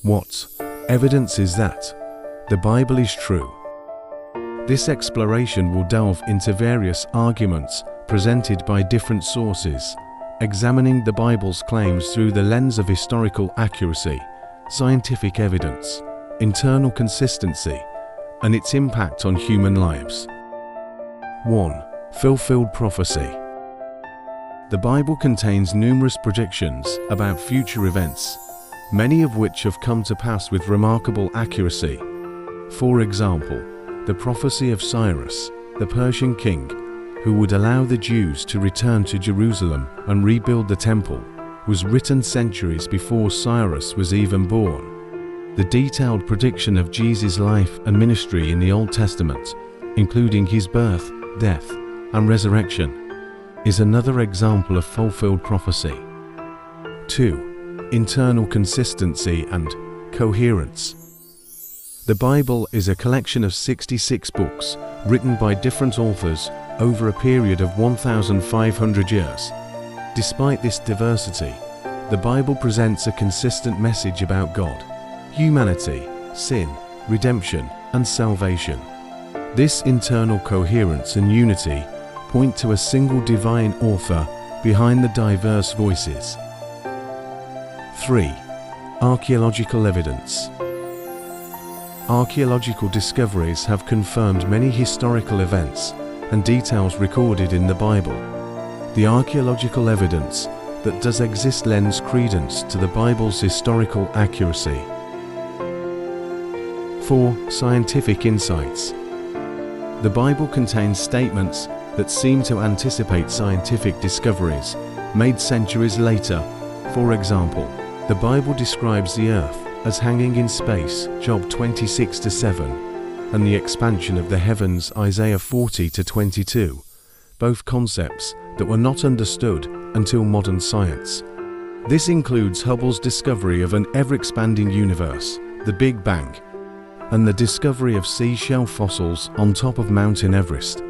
What evidence is that the Bible is true? This exploration will delve into various arguments presented by different sources, examining the Bible's claims through the lens of historical accuracy, scientific evidence, internal consistency, and its impact on human lives. 1. Fulfilled prophecy. The Bible contains numerous predictions about future events, many of which have come to pass with remarkable accuracy. For example, the prophecy of Cyrus, the Persian king, who would allow the Jews to return to Jerusalem and rebuild the temple, was written centuries before Cyrus was even born. The detailed prediction of Jesus' life and ministry in the Old Testament, including his birth, death, and resurrection, is another example of fulfilled prophecy. 2. Internal consistency and coherence. The Bible is a collection of 66 books written by different authors over a period of 1,500 years. Despite this diversity, the Bible presents a consistent message about God, humanity, sin, redemption, and salvation. This internal coherence and unity point to a single divine author behind the diverse voices. 3. Archaeological evidence. Archaeological discoveries have confirmed many historical events and details recorded in the Bible. The archaeological evidence that does exist lends credence to the Bible's historical accuracy. 4. Scientific insights. The Bible contains statements that seem to anticipate scientific discoveries made centuries later. For example, the Bible describes the earth as hanging in space, Job 26-7, and the expansion of the heavens, Isaiah 40-22, both concepts that were not understood until modern science. This includes Hubble's discovery of an ever-expanding universe, the Big Bang, and the discovery of seashell fossils on top of Mountain Everest,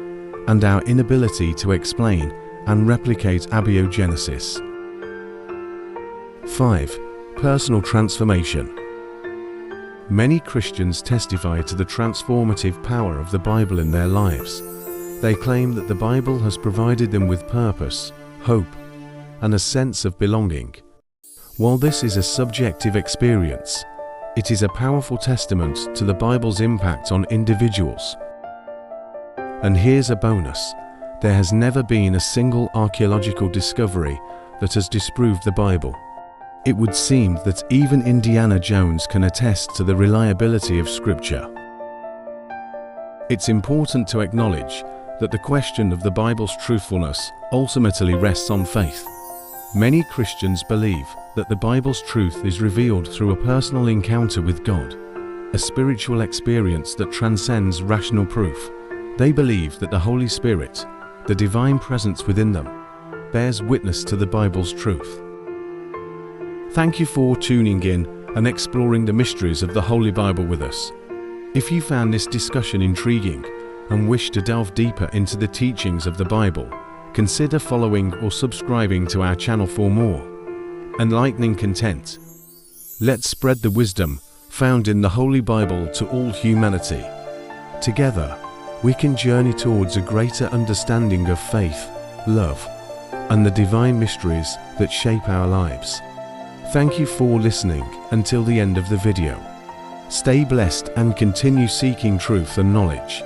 and our inability to explain and replicate abiogenesis. 5. Personal transformation. Many Christians testify to the transformative power of the Bible in their lives. They claim that the Bible has provided them with purpose, hope, and a sense of belonging. While this is a subjective experience, it is a powerful testament to the Bible's impact on individuals. And here's a bonus: there has never been a single archaeological discovery that has disproved the Bible. It would seem that even Indiana Jones can attest to the reliability of Scripture. It's important to acknowledge that the question of the Bible's truthfulness ultimately rests on faith. Many Christians believe that the Bible's truth is revealed through a personal encounter with God, a spiritual experience that transcends rational proof. They believe that the Holy Spirit, the divine presence within them, bears witness to the Bible's truth. Thank you for tuning in and exploring the mysteries of the Holy Bible with us. If you found this discussion intriguing and wish to delve deeper into the teachings of the Bible, consider following or subscribing to our channel for more enlightening content. Let's spread the wisdom found in the Holy Bible to all humanity. Together, we can journey towards a greater understanding of faith, love, and the divine mysteries that shape our lives. Thank you for listening until the end of the video. Stay blessed and continue seeking truth and knowledge.